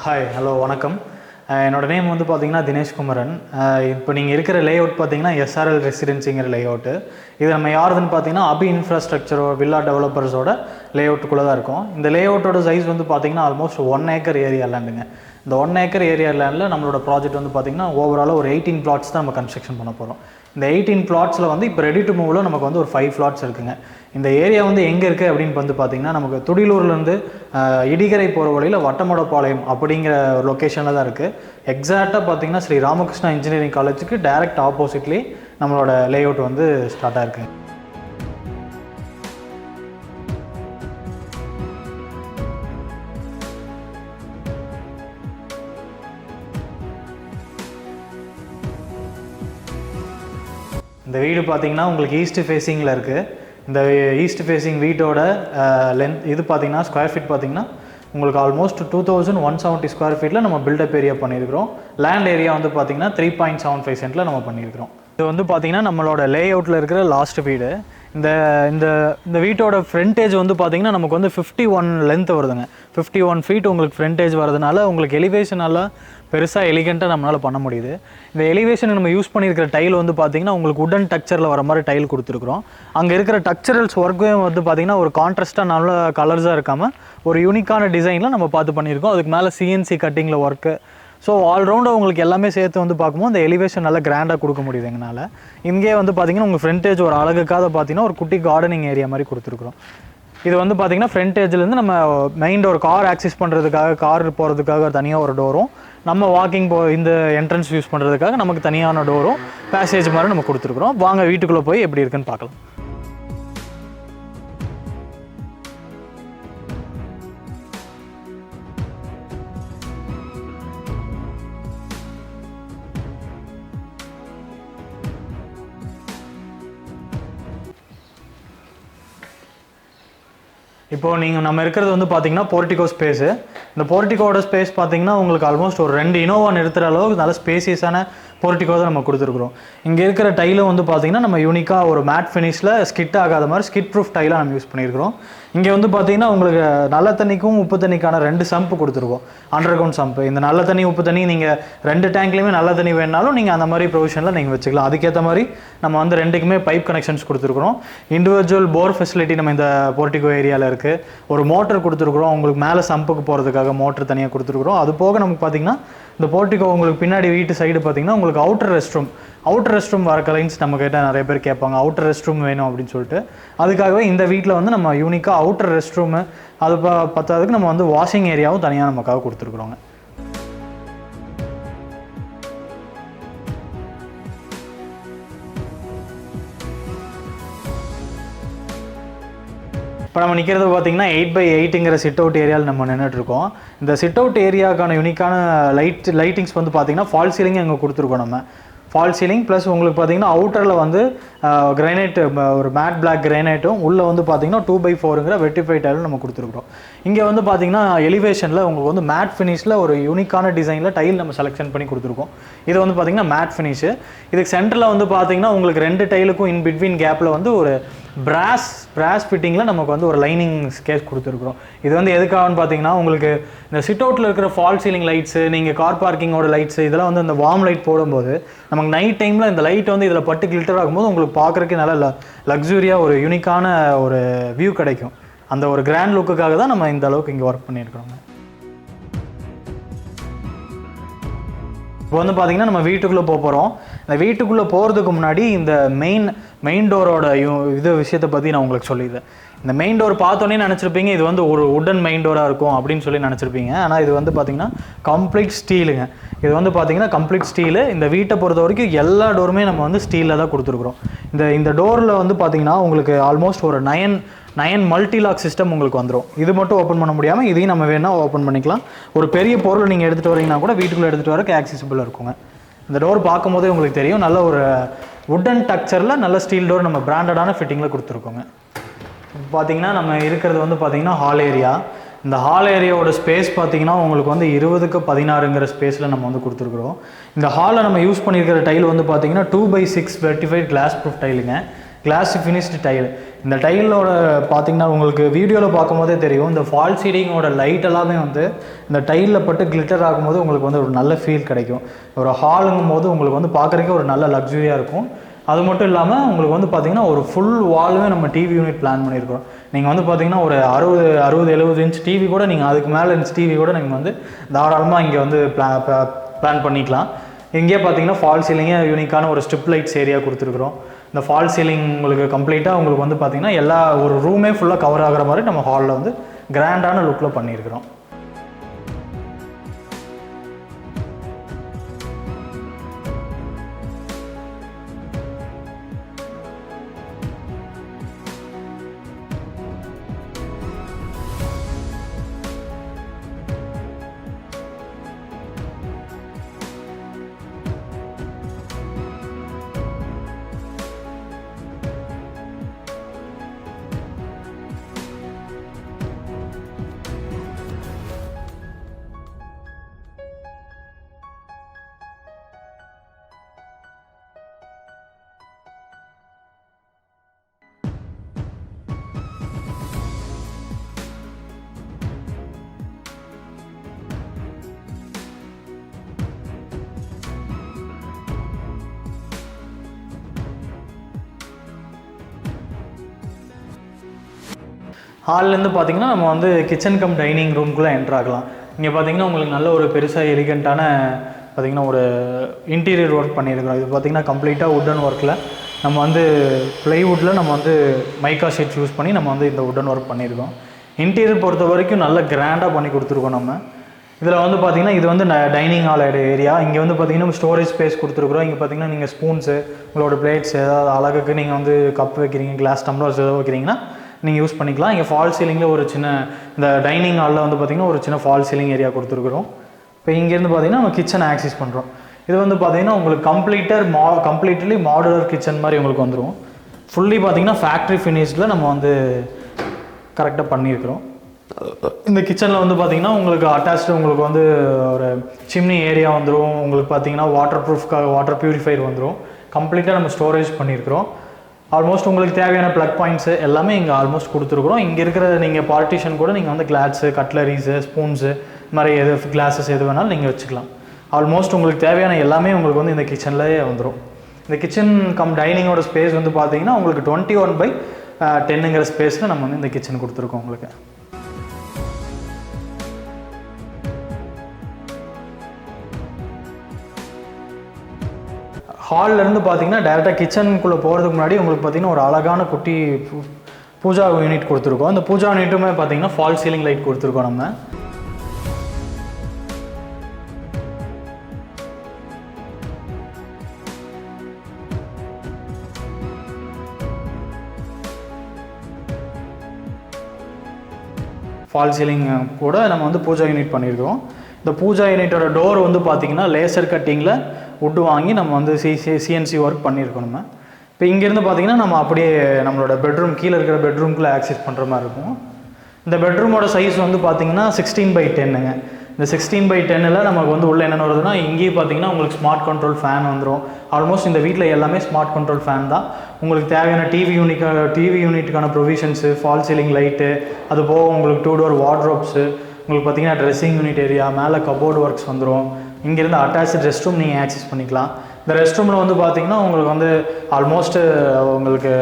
Hi hello வணக்கம். என்னோடய name வந்து பார்த்தீங்கன்னா தினேஷ் குமரன். இப்போ நீங்கள் இருக்கிற லேஅவுட் பார்த்தீங்கன்னா எஸ்ஆர்எல் ரெசிடென்சிங்கிற லேஅவுட்டு. இது நம்ம யாருதுன்னு பார்த்தீங்கன்னா அபி இன்ஃப்ராஸ்ட்ரக்சரோ வில்லா டெவலப்பர்ஸோட லேஅவுட்டுக்குள்ளே தான் இருக்கும். இந்த லேஅவுட்டோட சைஸ் வந்து பார்த்தீங்கன்னா ஆல்மோஸ்ட் 1 ஏக்கர் ஏரியா லேண்டுங்க. இந்த 1 ஏக்கர் ஏரியா லேண்டில் நம்மளோட ப்ராஜெக்ட் வந்து பார்த்தீங்கன்னா ஓவராலாக ஒரு 18 plots தான் நம்ம கன்ஸ்ட்ரக்ஷன் பண்ண போகிறோம். இந்த 18 plotsல வந்து இப்போ ரெடி டு மூவில் நமக்கு வந்து ஒரு 5 plots இருக்குங்க. இந்த ஏரியா வந்து எங்கே இருக்குது அப்படின்னு வந்து பார்த்திங்கன்னா நமக்கு துடிலூர்லேருந்து இடிகரை போகிற வழியில் வட்டமடப்பாளையம் அப்படிங்கிற ஒரு லொக்கேஷனில் தான் இருக்குது. எக்ஸாக்டாக பார்த்திங்கன்னா ஸ்ரீ ராமகிருஷ்ணா இன்ஜினியரிங் காலேஜுக்கு டைரக்ட் ஆப்போசிட்லி நம்மளோட லேஅவுட் வந்து ஸ்டார்ட் ஆகிருக்குங்க. இந்த வீடு பார்த்திங்கன்னா உங்களுக்கு ஈஸ்ட் ஃபேஸிங்கில் இருக்குது. இந்த ஈஸ்ட் ஃபேஸிங் வீட்டோட லென்த் இது பார்த்திங்கன்னா ஸ்கொயர் ஃபீட் பார்த்திங்கன்னா உங்களுக்கு ஆல்மோஸ்ட் 2170 ஸ்கொயர் ஃபீட்டில் நம்ம பில்டப் ஏரியா பண்ணியிருக்கிறோம். லேண்ட் ஏரியா வந்து பார்த்திங்கன்னா 3.75 சென்ட்டில் நம்ம பண்ணியிருக்கிறோம். இது வந்து பார்த்திங்கன்னா நம்மளோட லேஅவுட்டில் இருக்கிற லாஸ்ட் வீடு. இந்த இந்த இந்த வீட்டோட ஃப்ரண்டேஜ் வந்து பார்த்திங்கன்னா நமக்கு வந்து 51 லென்த் வருதுங்க. 51 ஃபீட் உங்களுக்கு ஃப்ரண்டேஜ் வரதுனால உங்களுக்கு எலிவேஷனால பெருசாக எலிகெண்ட்டாக நம்மளால் பண்ண முடியுது. இந்த எலிவேஷனுக்கு நம்ம யூஸ் பண்ணியிருக்கிற டைல் வந்து பார்த்திங்கன்னா உங்களுக்கு உடன் டெக்ஸ்சரில் வர மாதிரி டைல் கொடுத்துருக்குறோம். அங்கே இருக்கிற டெக்ஸ்சரல்ஸ் ஒர்க்கும் வந்து பார்த்திங்கன்னா ஒரு கான்ட்ராஸ்ட்டாக நல்ல கலர்ஸாக இருக்காமல் ஒரு யூனிக்கான டிசைனில் நம்ம பார்த்து பண்ணியிருக்கோம். அதுக்கு மேலே சிஎன்சி கட்டிங்கில் ஒர்க்கு. ஸோ ஆல்ரவுண்டாக உங்களுக்கு எல்லாமே சேர்த்து வந்து பார்க்கும்போது இந்த எலிவேஷன் நல்லா கிராண்டாக கொடுக்க முடியுது எங்களால். இங்கே வந்து பார்த்திங்கன்னா உங்கள் ஃப்ரண்டேஜ் ஒரு அழகுக்காக பார்த்திங்கன்னா ஒரு குட்டி கார்டனிங் ஏரியா மாதிரி கொடுத்துருக்குறோம். இது வந்து பார்த்திங்கன்னா ஃப்ரண்டேஜ்லேருந்து நம்ம மெயின் டோர் கார் ஆக்சஸ் பண்ணுறதுக்காக கார் போகிறதுக்காக தனியாக ஒரு டோரும், நம்ம வாக்கிங் இந்த என்ட்ரன்ஸ் யூஸ் பண்ணுறதுக்காக நமக்கு தனியான டோரும் பேசேஜ் மாதிரி நம்ம கொடுத்துருக்குறோம். வாங்க வீட்டுக்குள்ளே போய் எப்படி இருக்குன்னு பார்க்கலாம். இப்போது நீங்கள் நம்ம இருக்கிறது வந்து பார்த்திங்கன்னா போர்ட்டிகோ ஸ்பேஸு. இந்த போர்ட்டிகோட ஸ்பேஸ் பார்த்திங்கன்னா உங்களுக்கு ஆல்மோஸ்ட் ஒரு 2 இனோவா நிறுத்துகிற அளவுக்கு நல்ல ஸ்பேசியஸான போர்ட்டிகோ தான் நம்ம கொடுத்துருக்குறோம். இங்கே இருக்கிற டைலும் வந்து பார்த்திங்கன்னா நம்ம யூனிக்காக ஒரு மேட் ஃபினிஷில் ஸ்கிட் ஆகாத மாதிரி ஸ்கிட் ப்ரூஃப் டைலாக நம்ம யூஸ் பண்ணியிருக்கிறோம். இங்கே வந்து பார்த்திங்கன்னா உங்களுக்கு நல்ல தண்ணிக்கும் உப்பு தண்ணிக்கான 2 சம்ப் கொடுத்துருக்கோம். Under ground sump. இந்த நல்ல தண்ணி உப்பு தண்ணி நீங்கள் 2 டேங்க்லேயுமே நல்ல தண்ணி வேணாலும் நீங்கள் அந்த மாதிரி ப்ரொவிஷனில் நீங்கள் வச்சுக்கலாம். அதுக்கேற்ற மாதிரி நம்ம வந்து 2க்குமே பைப் கனெக்ஷன்ஸ் கொடுத்துருக்குறோம். இண்டிவிஜுவல் போர் ஃபெசிலிட்டி நம்ம இந்த போர்ட்டிகோ ஏரியாவில் இருக்குது. ஒரு மோட்டர் கொடுத்துருக்குறோம். உங்களுக்கு மேலே சம்புக்கு போகிறதுக்காக மோட்டர் தனியாக கொடுத்துருக்குறோம். அது போக நமக்கு பார்த்திங்கன்னா இந்த போர்ட்டிகோ உங்களுக்கு பின்னாடி வீட்டு சைடு பார்த்திங்கன்னா உங்களுக்கு அவுட்டர் ரெஸ்ட் ரூம் வர கிளைண்ட்ஸ் நம்ம கிட்ட நிறைய பேர் கேட்பாங்க, அவுட்டர் ரெஸ்ட் ரூம் வேணும் அப்படின்னு சொல்லிட்டு. அதுக்காகவே இந்த வீட்டில் வந்து நம்ம யூனிக்காக அவுட்டர் ரெஸ்ட் ரூமு அது பத்தாததுக்கு நம்ம வந்து வாஷிங் ஏரியாவும் தனியாக நமக்காக கொடுத்துருக்குறோங்க. இப்போ நம்ம நிற்கிறது பார்த்திங்கன்னா 8x8ங்கிற சிட் அவுட் ஏரியாவில் நம்ம நின்றுட்டுருக்கோம். இந்த சிட் அவுட் ஏரியாவுக்கான யூனிக்கான லைட்டிங்ஸ் வந்து பார்த்திங்கன்னா ஃபால் சீலிங் அங்கே கொடுத்துருக்கோம். நம்ம ஃபால் சீலிங் ப்ளஸ் உங்களுக்கு பார்த்திங்கன்னா அவுட்டரில் வந்து கிரைனைட் ஒரு மேட் பிளாக் கிரைனைட்டும் உள்ளே வந்து பார்த்திங்கன்னா 2x4ங்கிற வெட்டிஃபை டைலும் நம்ம கொடுத்துருக்குறோம். இங்கே வந்து பார்த்திங்கன்னா எலிவேஷனில் உங்களுக்கு வந்து மேட் ஃபினிஷில் ஒரு யூனிக்கான டிசைனில் டைல் நம்ம செலெக்ஷன் பண்ணி கொடுத்துருக்கோம். இது வந்து பார்த்திங்கன்னா மேட் ஃபினிஷு. இதுக்கு சென்டரில் வந்து பார்த்திங்கன்னா உங்களுக்கு 2 டைலுக்கும் இன் பிட்வீன் கேப்பில் வந்து ஒரு பிராஸ் ஃபிட்டிங்கில் நமக்கு வந்து ஒரு லைனிங் ஸ்கேஸ் கொடுத்துருக்குறோம். இது வந்து எதுக்காகன்னு பார்த்தீங்கன்னா உங்களுக்கு இந்த சிட் அவுட்டில் இருக்கிற ஃபால் சீலிங் லைட்ஸு, நீங்கள் கார் பார்க்கிங்கோட லைட்ஸு இதெல்லாம் வந்து அந்த வார்ம் லைட் போடும்போது நமக்கு நைட் டைமில் இந்த லைட் வந்து இதில் பட்டு கிளிட்டர் ஆகும்போது உங்களுக்கு பார்க்குறதுக்கு நல்ல லக்ஸுரியாக ஒரு யூனிக்கான ஒரு வியூ கிடைக்கும். அந்த ஒரு கிராண்ட் லுக்குக்காக தான் நம்ம இந்த அளவுக்கு இங்கே ஒர்க் பண்ணியிருக்கிறோங்க. இப்போ வந்து பார்த்திங்கன்னா நம்ம வீட்டுக்குள்ளே போகிறோம். இந்த வீட்டுக்குள்ளே போகிறதுக்கு முன்னாடி இந்த மெயின் டோரோட விஷயத்தை பற்றி நான் உங்களுக்கு சொல்லிடுறேன். இந்த மெயின் டோர் பார்த்தோன்னே நினச்சிருப்பீங்க இது வந்து ஒரு உடன் மெயின் டோராக இருக்கும் அப்படின்னு சொல்லி நினச்சிருப்பீங்க. ஆனால் இது வந்து பார்த்திங்கன்னா கம்ப்ளீட் ஸ்டீலுங்க. இது வந்து பார்த்திங்கன்னா கம்ப்ளீட் ஸ்டீலு. இந்த வீட்டை பொறுத்த வரைக்கும் எல்லா டோருமே நம்ம வந்து ஸ்டீலில் தான் கொடுத்துருக்குறோம். இந்த டோரில் வந்து பார்த்திங்கன்னா உங்களுக்கு ஆல்மோஸ்ட் ஒரு 9 மல்டி லாக் சிஸ்டம் உங்களுக்கு வந்துடும். இது மட்டும் ஓப்பன் பண்ண முடியாமல் இதையும் நம்ம வேணால் ஓப்பன் பண்ணிக்கலாம். ஒரு பெரிய பொருள் நீங்கள் எடுத்துகிட்டு வரீங்கன்னா கூட வீட்டுக்குள்ளே எடுத்துகிட்டு வரக்கு ஆக்சசிபிளாக இருக்குங்க. இந்த டோர் பார்க்கும்போதே உங்களுக்கு தெரியும் நல்ல ஒரு உடன் டெக்ஸ்சரில் நல்ல ஸ்டீல் டோர் நம்ம பிராண்டடான ஃபிட்டிங்கில் கொடுத்துருக்கோங்க. பார்த்திங்கன்னா நம்ம இருக்கிறது வந்து பார்த்திங்கன்னா ஹால் ஏரியா. இந்த ஹால் ஏரியாவோட ஸ்பேஸ் பார்த்திங்கன்னா உங்களுக்கு வந்து 20x16ங்கிற ஸ்பேஸில் நம்ம வந்து கொடுத்துருக்குறோம். இந்த ஹாலில் நம்ம யூஸ் பண்ணியிருக்கிற டைல் வந்து பார்த்திங்கன்னா 2x6 வெர்டிஃபைட் கிளாஸ் ப்ரூஃப் டைலுங்க. Glass finished tile. இந்த டைலோட பார்த்தீங்கன்னா உங்களுக்கு வீடியோவில் பார்க்கும்போதே தெரியும், இந்த ஃபால் சீலிங்கோட லைட் எல்லாமே வந்து இந்த டைலில் பட்டு கிளிட்டர் ஆகும்போது உங்களுக்கு வந்து ஒரு நல்ல ஃபீல் கிடைக்கும். ஒரு ஹாலுங்கும் போது உங்களுக்கு வந்து பார்க்குறதுக்கே ஒரு நல்ல லக்ஸுரியாக இருக்கும். அது மட்டும் இல்லாமல் உங்களுக்கு வந்து பார்த்திங்கன்னா ஒரு ஃபுல் வால்வே நம்ம டிவி யூனிட் பிளான் பண்ணியிருக்கோம். நீங்கள் வந்து பார்த்திங்கன்னா ஒரு 60-70 இன்ச் டிவி கூட நீங்கள் அதுக்கு மேலே இன்ச் டிவி கூட நீங்கள் வந்து தாராளமாக இங்கே வந்து பிளான் பண்ணிக்கலாம். இங்கேயே பார்த்தீங்கன்னா ஃபால் சீலிங்கே யூனிக்கான ஒரு ஸ்ட்ரிப் லைட்ஸ் ஏரியா கொடுத்துருக்குறோம். இந்த ஃபால் சீலிங் உங்களுக்கு கம்ப்ளீட்டாக உங்களுக்கு வந்து பார்த்திங்கன்னா எல்லா ஒரு ரூமே ஃபுல்லாக கவர் ஆகிற மாதிரி நம்ம ஹாலில் வந்து கிராண்டான லுக்கில் பண்ணியிருக்கிறோம். ஹால்லேருந்து பார்த்தீங்கன்னா நம்ம வந்து கிச்சன் கம் டைனிங் ரூம்குள்ளே என்ட்ரு ஆகலாம். இங்கே பார்த்தீங்கன்னா உங்களுக்கு நல்ல ஒரு பெருசாக எலிகண்ட்டான பார்த்திங்கன்னா ஒரு இன்டீரியர் ஒர்க் பண்ணியிருக்கிறோம். இது பார்த்திங்கன்னா கம்ப்ளீட்டாக வுட்டன் ஒர்க்கில் நம்ம வந்து ப்ளைவுட்டில் நம்ம வந்து மைக்கா ஷீட்ஸ் யூஸ் பண்ணி நம்ம வந்து இந்த வுட்டன் ஒர்க் பண்ணியிருக்கோம். இன்டீரியர் பொறுத்த வரைக்கும் நல்ல கிராண்டாக பண்ணி கொடுத்துருக்கோம். நம்ம இதில் வந்து பார்த்திங்கன்னா இது வந்து டைனிங் ஹால் ஏரியா. இங்கே வந்து பார்த்திங்கன்னா ஸ்டோரேஜ் ஸ்பேஸ் கொடுத்துருக்குறோம். இங்கே பார்த்திங்கன்னா நீங்கள் ஸ்பூன்ஸு, உங்களோட பிளேட்ஸ், ஏதாவது அழகுக்கு நீங்கள் வந்து கப் வைக்கிறீங்க, கிளாஸ் டம்ளர்ஸ் ஏதோ வைக்கிறீங்கன்னா நீங்கள் யூஸ் பண்ணிக்கலாம். இங்கே ஃபால் சீலிங்கில் ஒரு சின்ன இந்த டைனிங் ஹாலில் வந்து பார்த்திங்கன்னா ஒரு சின்ன ஃபால் சீலிங் ஏரியா கொடுத்துருக்குறோம். இப்போ இங்கேருந்து பார்த்திங்கன்னா நம்ம கிச்சனை ஆக்சஸ் பண்ணுறோம். இது வந்து பார்த்திங்கன்னா உங்களுக்கு கம்ப்ளீட்லி மாடுலர் கிச்சன் மாதிரி உங்களுக்கு வந்துடும். ஃபுல்லி பார்த்திங்கன்னா ஃபேக்ட்ரி ஃபினிஷில் நம்ம வந்து கரெக்டாக பண்ணியிருக்கிறோம். இந்த கிச்சனில் வந்து பார்த்திங்கன்னா உங்களுக்கு அட்டாச்சு உங்களுக்கு வந்து ஒரு சிம்னி ஏரியா வந்துடும். உங்களுக்கு பார்த்திங்கன்னா வாட்டர் ப்ரூஃப்காக வாட்டர் ப்யூரிஃபையர் வந்துடும். கம்ப்ளீட்டாக நம்ம ஸ்டோரேஜ் பண்ணியிருக்கிறோம். ஆல்மோஸ்ட் உங்களுக்கு தேவையான ப்ளக் பாயிண்ட்ஸு எல்லாமே இங்கே ஆல்மோஸ்ட் கொடுத்துருக்குறோம். இங்கே இருக்கிற நீங்கள் பார்ட்டிஷன் கூட நீங்கள் வந்து கிளாஸு, கட்லரிஸு, ஸ்பூன்ஸு இது மாதிரி எது கிளாஸஸ் எது வேணாலும் நீங்கள் வச்சுக்கலாம். ஆல்மோஸ்ட் உங்களுக்கு தேவையான எல்லாமே உங்களுக்கு வந்து இந்த கிச்சன்லேயே வந்துடும். இந்த கிச்சன் கம் டைனிங்கோட ஸ்பேஸ் வந்து பார்த்தீங்கன்னா உங்களுக்கு 21/10ங்கிற ஸ்பேஸில் நம்ம வந்து இந்த கிச்சன் கொடுத்துருக்கோம். உங்களுக்கு ஹால்லேருந்து பார்த்தீங்கன்னா டேரெக்டாக கிச்சனுக்குள்ளே போகிறதுக்கு முன்னாடி உங்களுக்கு பார்த்தீங்கன்னா ஒரு அழகான குட்டி பூஜா யூனிட் கொடுத்துருக்கோம். அந்த பூஜா யூனிட்டுமே பார்த்தீங்கன்னா ஃபால் சீலிங் லைட் கொடுத்துருக்கோம். நம்ம ஃபால் சீலிங் கூட நம்ம வந்து பூஜா யூனிட் பண்ணியிருக்கோம். இந்த பூஜா யூனிட்டோட டோர் வந்து பார்த்திங்கன்னா லேசர் கட்டிங்கில் வுட்டு வாங்கி நம்ம வந்து சிஎன்சி ஒர்க் பண்ணியிருக்கோம். நம்ம இப்போ இங்கேருந்து பார்த்திங்கன்னா நம்ம அப்படியே நம்மளோட பெட்ரூம் கீழே இருக்கிற பெட்ரூம்குள்ளே ஆக்சஸ் பண்ணுற மாதிரி இருக்கும். இந்த பெட்ரூமோட சைஸ் வந்து பார்த்திங்கன்னா 16/10ங்க. இந்த 16/10ல் நமக்கு வந்து உள்ளே என்னென்ன வருதுன்னா இங்கேயும் பார்த்திங்கன்னா உங்களுக்கு ஸ்மார்ட் கண்ட்ரோல் ஃபேன் வந்துடும். ஆல்மோஸ்ட் இந்த வீட்டில் எல்லாமே ஸ்மார்ட் கண்ட்ரோல் ஃபேன் தான். உங்களுக்கு தேவையான டிவி யூனிட்டுக்கான ப்ரொவிஷன்ஸு, ஃபால் சீலிங் லைட்டு, அது போக உங்களுக்கு 2 டோர் வார்ட்ரோப்ஸு, உங்களுக்கு பார்த்திங்கன்னா ட்ரெஸ்ஸிங் யூனிட் ஏரியா, மேலே கபோர்டு ஒர்க்ஸ் வந்துடும். இங்கேருந்து அட்டாச்சு ரெஸ்ட் ரூம் நீங்கள் ஆக்சஸ் பண்ணிக்கலாம். இந்த ரெஸ்ட் ரூமில் வந்து பார்த்திங்கன்னா உங்களுக்கு வந்து ஆல்மோஸ்ட் உங்களுக்கு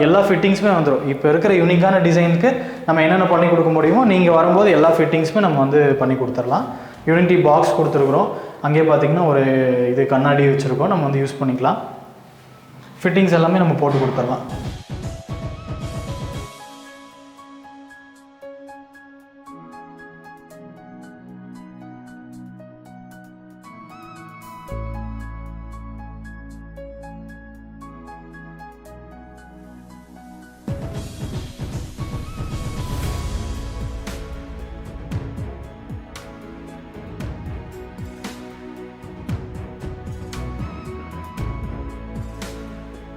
எல்லா ஃபிட்டிங்ஸுமே வந்துடும். இப்போ இருக்கிற யூனிக்கான டிசைனுக்கு நம்ம என்னென்ன பண்ணி கொடுக்க முடியுமோ நீங்கள் வரும்போது எல்லா ஃபிட்டிங்ஸுமே நம்ம வந்து பண்ணி கொடுத்துடலாம். யூனிட்டி பாக்ஸ் கொடுத்துருக்குறோம். அங்கேயே பார்த்திங்கன்னா ஒரு இது கண்ணாடி வச்சுருக்கோம், நம்ம வந்து யூஸ் பண்ணிக்கலாம். ஃபிட்டிங்ஸ் எல்லாமே நம்ம போட்டு கொடுத்துடலாம்.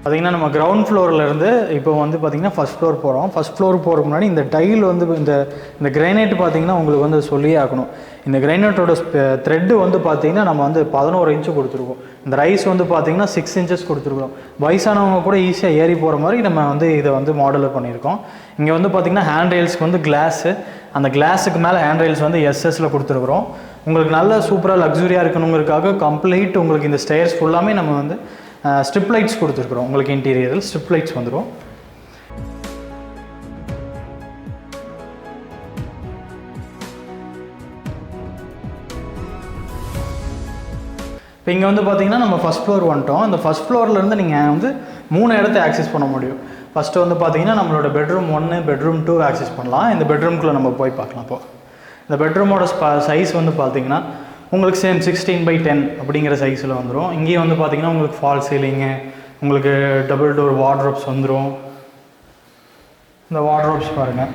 பார்த்திங்கன்னா நம்ம கிரவுண்ட் ஃப்ளோர்லேருந்து இப்போ வந்து பார்த்திங்கன்னா ஃபஸ்ட் ஃப்ளோர் போகிறோம். ஃபஸ்ட் ஃப்ளோர் போகிறதுக்கு முன்னாடி இந்த டைல் வந்து இந்த கிரைனைட் பார்த்திங்கன்னா உங்களுக்கு வந்து சொல்லியே ஆகணும். இந்த கிரைனைட்டோட த்ரெட்டு வந்து பார்த்திங்கன்னா நம்ம வந்து 11 இன்ச்சு கொடுத்துருக்கோம். இந்த ரைஸ் வந்து பார்த்திங்கன்னா 6 இன்ச்சஸ் கொடுத்துருக்கோம். வயசானவங்க கூட ஈஸியாக ஏறி போகிற மாதிரி நம்ம வந்து இதை வந்து மாடலில் பண்ணியிருக்கோம். இங்கே வந்து பார்த்திங்கன்னா ஹேண்ட் ரெயில்ஸ்க்கு வந்து கிளாஸு, அந்த கிளாஸுக்கு மேலே ஹேண்ட் ரெயில்ஸ் வந்து எஸ்எஸில் கொடுத்துருக்குறோம். உங்களுக்கு நல்ல சூப்பராக லக்ஸுரியாக இருக்கணுங்கிறதுக்காக கம்ப்ளீட் உங்களுக்கு இந்த ஸ்டேர்ஸ் ஃபுல்லாமே நம்ம வந்து ஸ்ட்ரிப் லைட்ஸ் கொடுத்துருக்குறோம். உங்களுக்கு இன்டீரியரில் ஸ்ட்ரிப் லைட்ஸ் வந்துடும். இப்போ இங்கே வந்து பார்த்திங்கன்னா நம்ம ஃபஸ்ட் ஃப்ளோர் வந்துட்டோம். இந்த ஃபஸ்ட் ஃப்ளோர்லேருந்து நீங்கள் வந்து 3 இடத்த ஆக்சஸ் பண்ண முடியும். ஃபஸ்ட்டு வந்து பார்த்திங்கன்னா நம்மளோட பெட்ரூம் 1, பெட்ரூம் 2 ஆக்சஸ் பண்ணலாம். இந்த பெட்ரூம்குள்ளே நம்ம போய் பார்க்கலாம். இப்போ இந்த பெட்ரூமோட சைஸ் வந்து பார்த்திங்கன்னா உங்களுக்கு சேம் 16/10 அப்படிங்கிற சைஸில் வந்துடும். இங்கேயும் வந்து பார்த்திங்கன்னா உங்களுக்கு ஃபால் சீலிங்கு, உங்களுக்கு டபுள் டோர் வார்ட்ரோப்ஸ் வந்துடும். இந்த வார்ட்ரோப்ஸ் பாருங்கள்.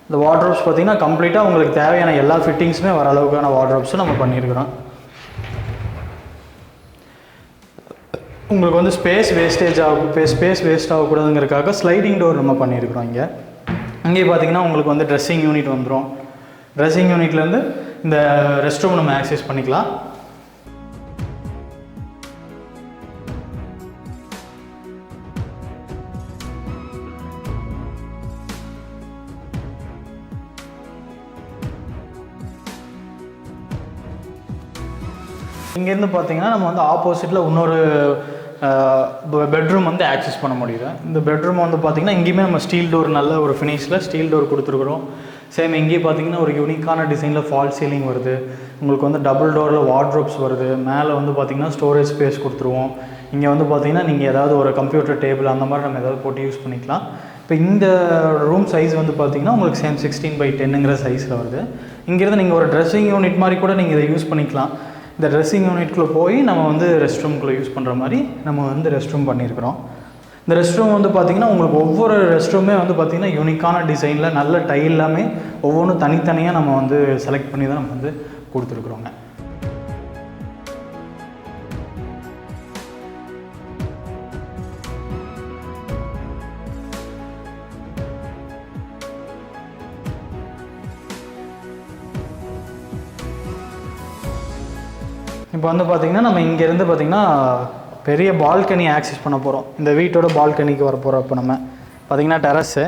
இந்த வார்ட்ரோப்ஸ் பார்த்திங்கன்னா கம்ப்ளீட்டாக உங்களுக்கு தேவையான எல்லா ஃபிட்டிங்ஸுமே வர அளவுக்கான வார்ட்ரோப்ஸும் நம்ம பண்ணியிருக்கிறோம். உங்களுக்கு வந்து ஸ்பேஸ் வேஸ்ட் ஆகக்கூடாதுங்கிறதுக்காக ஸ்லைடிங் டோர் நம்ம பண்ணியிருக்கிறோம். இங்கே பார்த்திங்கன்னா உங்களுக்கு வந்து ட்ரெஸ்ஸிங் யூனிட் வந்துடும். ட்ரெஸ்ஸிங் யூனிட்லேருந்து இந்த ரெஸ்ட் ரூம் நம்ம ஆக்சஸ் பண்ணிக்கலாம். இங்கேருந்து பார்த்தீங்கன்னா நம்ம வந்து ஆப்போசிட்டில் இன்னொரு பெட்ரூம் வந்து ஆக்சஸ் பண்ண முடியுது. இந்த பெட்ரூம் வந்து பார்த்திங்கன்னா இங்கேயுமே நம்ம ஸ்டீல் டோர், நல்ல ஒரு ஃபினிஷில் ஸ்டீல் டோர் கொடுத்துருக்குறோம். சேம் இங்கேயும் பார்த்திங்கன்னா ஒரு யூனிக்கான டிசைனில் ஃபால் சீலிங் வருது. உங்களுக்கு வந்து டபுள் டோரில் வார்ட்ரோப்ஸ் வருது. மேலே வந்து பார்த்திங்கன்னா ஸ்டோரேஜ் ஸ்பேஸ் கொடுத்துருவோம். இங்கே வந்து பார்த்திங்கன்னா நீங்கள் ஏதாவது ஒரு கம்ப்யூட்டர் டேபிள் அந்த மாதிரி நம்ம ஏதாவது போட்டு யூஸ் பண்ணிக்கலாம். இப்போ இந்த ரூம் சைஸ் வந்து பார்த்திங்கன்னா உங்களுக்கு சேம் 16/10ங்கிற சைஸில் வருது. இங்கேருந்து நீங்கள் ஒரு ட்ரெஸ்ஸிங் யூனிட் மாதிரி கூட நீங்கள் இதை யூஸ் பண்ணிக்கலாம். இந்த ட்ரெஸ்ஸிங் யூனிட்குள்ளே போய் நம்ம வந்து ரெஸ்ட் ரூம்குள்ளே யூஸ் பண்ணுற மாதிரி நம்ம வந்து ரெஸ்ட் ரூம் பண்ணியிருக்கிறோம். இந்த ரெஸ்ட் ரூம் வந்து பார்த்திங்கன்னா உங்களுக்கு ஒவ்வொரு ரெஸ்ட் ரூமே வந்து பார்த்திங்கன்னா யூனிக்கான டிசைனில் நல்ல டைல் எல்லாமே ஒவ்வொன்றும் தனித்தனியாக நம்ம வந்து செலக்ட் பண்ணி தான் நம்ம வந்து கொடுத்துருக்குறோங்க. இப்போ வந்து பார்த்திங்கன்னா நம்ம இங்கேருந்து பார்த்திங்கன்னா பெரிய பால்கனி ஆக்சஸ் பண்ண போகிறோம். இந்த வீட்டோட பால்கனிக்கு வர போகிறோம். இப்போ நம்ம பார்த்திங்கன்னா டெரஸு,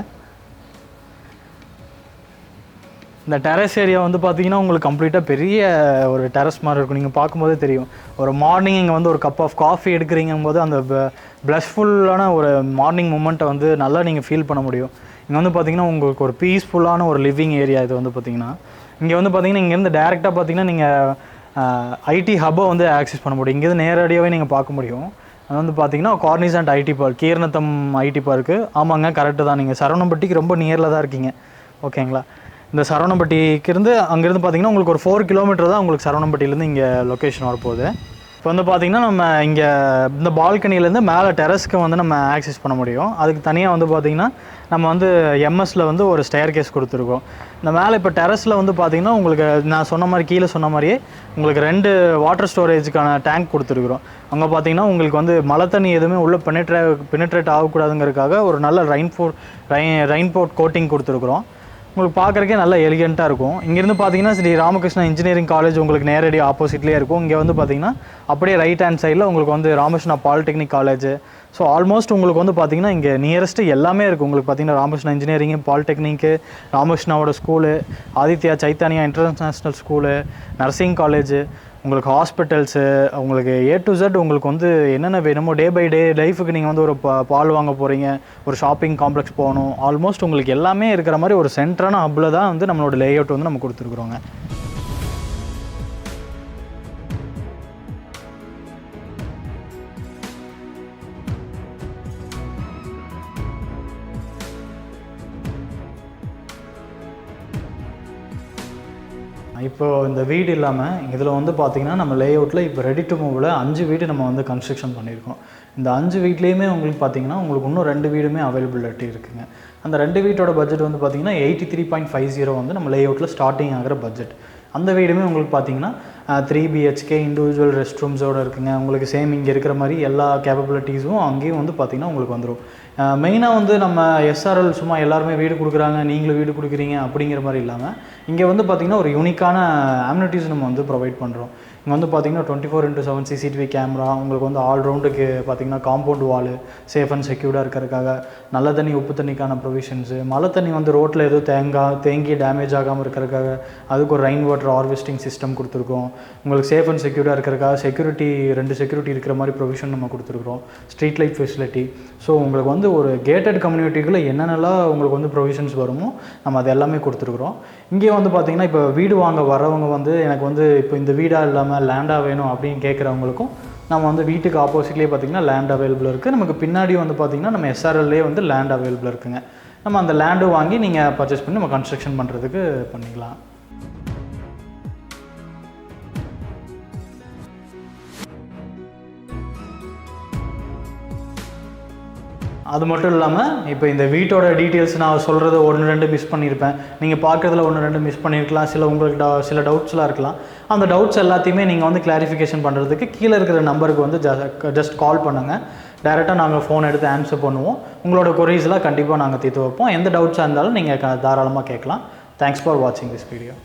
இந்த டெரஸ் ஏரியா வந்து பார்த்திங்கன்னா உங்களுக்கு கம்ப்ளீட்டாக பெரிய ஒரு டெரஸ் மாதிரி இருக்கும். நீங்கள் பார்க்கும்போதே தெரியும். ஒரு மார்னிங் இங்கே வந்து ஒரு கப் ஆஃப் காஃபி எடுக்கிறீங்கும் போது அந்த ப்ளஷ்ஃபுல்லான ஒரு மார்னிங் மூமெண்ட்டை வந்து நல்லா நீங்கள் ஃபீல் பண்ண முடியும். இங்கே வந்து பார்த்திங்கன்னா உங்களுக்கு ஒரு பீஸ்ஃபுல்லான ஒரு லிவிங் ஏரியா இது வந்து பார்த்திங்கன்னா. இங்கே வந்து பார்த்திங்கன்னா இங்கேருந்து டேரெக்டாக பார்த்திங்கன்னா நீங்கள் ஐடி ஹப்பை வந்து ஆக்சஸ் பண்ண முடியும். இங்கேருந்து நேரடியாகவே நீங்கள் பார்க்க முடியும். அது வந்து பார்த்திங்கன்னா கார்னிசன்ட் ஐடி பார்க், கீரநத்தம் ஐடி பார்க்கு. ஆமாங்க, கரெக்டு தான். நீங்கள் சரவணம்பட்டிக்கு ரொம்ப நியரில் தான் இருக்கீங்க. ஓகேங்களா? இந்த சரவணம்பட்டிக்கு இருந்து அங்கேருந்து பார்த்திங்கன்னா உங்களுக்கு ஒரு 4 கிலோமீட்டர் தான் உங்களுக்கு சரவணம்பட்டியிலேருந்து இங்கே லொக்கேஷன் வரப்போகுது. இப்போ வந்து பார்த்திங்கன்னா நம்ம இங்கே இந்த பால்கனிலேருந்து மேலே டெரஸ்க்கு வந்து நம்ம ஆக்சஸ் பண்ண முடியும். அதுக்கு தனியாக வந்து பார்த்திங்கன்னா நம்ம வந்து எம்எஸில் வந்து ஒரு ஸ்டேர் கேஸ் கொடுத்துருக்கோம். இந்த மேலே இப்போ டெரஸில் வந்து பார்த்திங்கன்னா உங்களுக்கு நான் சொன்ன மாதிரி கீழே சொன்ன மாதிரியே உங்களுக்கு 2 வாட்டர் ஸ்டோரேஜுக்கான டேங்க் கொடுத்துருக்குறோம். அங்கே பார்த்திங்கன்னா உங்களுக்கு வந்து மழை தண்ணி எதுவுமே உள்ளே பெனிட்ரேட் ஆகக்கூடாதுங்கிறதுக்காக ஒரு நல்ல ரெயின்போர்ட் கோட்டிங் கொடுத்துருக்குறோம். உங்களுக்கு பார்க்குறக்கே நல்லா எலிகெண்ட்டாக இருக்கும். இங்கேருந்து பார்த்தீங்கன்னா ஸ்ரீ ராமகிருஷ்ணா இன்ஜினியரிங் காலேஜ் உங்களுக்கு நேரடி ஆப்போசிட்லேயே இருக்கும். இங்கே வந்து பார்த்தீங்கன்னா அப்படியே ரைட் ஹேண்ட் சைடில் உங்களுக்கு வந்து Ramakrishna polytechnic college. So almost உங்களுக்கு வந்து பார்த்திங்கன்னா இங்கே நியரஸ்ட்டு எல்லாமே இருக்குது. உங்களுக்கு பார்த்திங்கன்னா ராமகிருஷ்ணா இன்ஜினியரிங்கு, பாலிடெக்னிக்கு, ராமகிருஷ்ணாவோட school, Aditya Chaitanya international school, nursing college, உங்களுக்கு ஹாஸ்பிட்டல்ஸு, உங்களுக்கு A to Z உங்களுக்கு வந்து என்னென்ன வேணுமோ டே பை டே லைஃபுக்கு நீங்கள் வந்து ஒரு பால் வாங்க போகிறீங்க, ஒரு ஷாப்பிங் காம்ப்ளெக்ஸ் போகணும், ஆல்மோஸ்ட் உங்களுக்கு எல்லாமே இருக்கிற மாதிரி ஒரு சென்டரான ஹப்பில் தான் வந்து நம்மளோட லேஅவுட் வந்து நம்ம கொடுத்துருக்குறோங்க. இப்போது இந்த வீடு இல்லாமல் இதில் வந்து பார்த்திங்கன்னா நம்ம லேஅவுட்டில் இப்போ ரெடி டு மூவில் 5 வீடு நம்ம வந்து கன்ஸ்ட்ரக்ஷன் பண்ணியிருக்கோம். இந்த 5 வீட்லேயுமே உங்களுக்கு பார்த்திங்கன்னா உங்களுக்கு இன்னும் 2 வீடுமே அவைலபிலிட்டி இருக்குதுங்க. அந்த 2 வீட்டோட பட்ஜெட் வந்து பார்த்திங்கன்னா 83.50 வந்து நம்ம லேஅவுட்டில் ஸ்டார்டிங் ஆகிற பட்ஜெட். அந்த வீடுமே உங்களுக்கு பார்த்திங்கன்னா 3 BHK இண்டிவிஜுவல் ரெஸ்ட் ரூம்ஸோடு இருக்குங்க. உங்களுக்கு சேம் இங்கே இருக்கிற மாதிரி எல்லா கேப்பபிலிட்டிஸும் அங்கேயும் வந்து பார்த்திங்கன்னா உங்களுக்கு வந்துடும். மெயினாக வந்து நம்ம SRL சும்மா எல்லாருமே வீடு கொடுக்குறாங்க, நீங்களும் வீடு கொடுக்குறீங்க அப்படிங்கிற மாதிரி இல்லாமல் இங்கே வந்து பார்த்திங்கன்னா ஒரு யூனிக்கான அம்யூனிட்டிஸ் நம்ம வந்து ப்ரொவைட் பண்ணுறோம். இங்கே வந்து பார்த்திங்கன்னா 24/7 CCTV கேமரா, உங்களுக்கு வந்து ஆல்ரவுண்டுக்கு பார்த்திங்கன்னா காம்பவுண்ட் வாலு சேஃப் அண்ட் செக்யூர்டாக இருக்கிறதுக்காக, நல்ல தண்ணி உப்பு தண்ணிக்கான ப்ரொவிஷன்ஸு, மழை தண்ணி வந்து ரோட்டில் எதுவும் தேங்கி டேமேஜ் ஆகாமல் இருக்கிறதுக்காக அதுக்கு ஒரு ரெயின் வாட்டர் ஹார்வெஸ்டிங் சிஸ்டம் கொடுத்துருக்கோம். உங்களுக்கு சேஃப் அண்ட் செக்யூர்டாக இருக்கிறதுக்காக ரெண்டு செக்யூரிட்டி இருக்கிற மாதிரி ப்ரொவிஷன் நம்ம கொடுத்துருக்குறோம். Street light facility. ஸோ உங்களுக்கு வந்து ஒரு கேட்டட் கம்யூனிட்டிக்குள்ளே என்னென்னலாம் உங்களுக்கு வந்து ப்ரொவிஷன்ஸ் வருமோ நம்ம அது எல்லாமே கொடுத்துருக்குறோம். இங்கே வந்து பார்த்திங்கன்னா இப்போ வீடு வாங்க வரவங்க வந்து எனக்கு வந்து இப்போ இந்த வீடாக இல்லாமல் லேண்டாக வேணும் அப்படின்னு கேட்குறவங்களுக்கும் நம்ம வந்து வீட்டுக்கு ஆப்போசிட்லேயே பார்த்திங்கன்னா லேண்ட் அவைலபிள் இருக்குது. நமக்கு பின்னாடி வந்து பார்த்திங்கன்னா நம்ம SRLலே வந்து லேண்ட் அவைலபிள் இருக்குங்க. நம்ம அந்த லேண்டு வாங்கி நீங்கள் பர்ச்சேஸ் பண்ணி நம்ம கன்ஸ்ட்ரக்ஷன் பண்ணுறதுக்கு பண்ணிக்கலாம். அது மட்டும் இல்லாமல் இப்போ இந்த வீட்டோட டீட்டெயில்ஸ் நான் சொல்கிறது 1-2 மிஸ் பண்ணியிருப்பேன். நீங்கள் பார்க்குறதுல 1-2 மிஸ் பண்ணியிருக்கலாம். உங்களுக்கு சில டவுட்ஸ்லாம் இருக்கலாம். அந்த டவுட்ஸ் எல்லாத்தையுமே நீங்கள் வந்து கிளாரிஃபிகேஷன் பண்ணுறதுக்கு கீழே இருக்கிற நம்பருக்கு வந்து ஜஸ்ட் கால் பண்ணுங்கள். டைரெக்டாக நாங்கள் ஃபோன் எடுத்து ஆன்சர் பண்ணுவோம். உங்களோட கொரீஸ்லாம் கண்டிப்பாக நாங்கள் தீர்த்து வைப்போம். எந்த டவுட்ஸாக இருந்தாலும் நீங்கள் தாராளமாக கேட்கலாம். தேங்க்ஸ் ஃபார் வாட்சிங் திஸ் வீடியோ.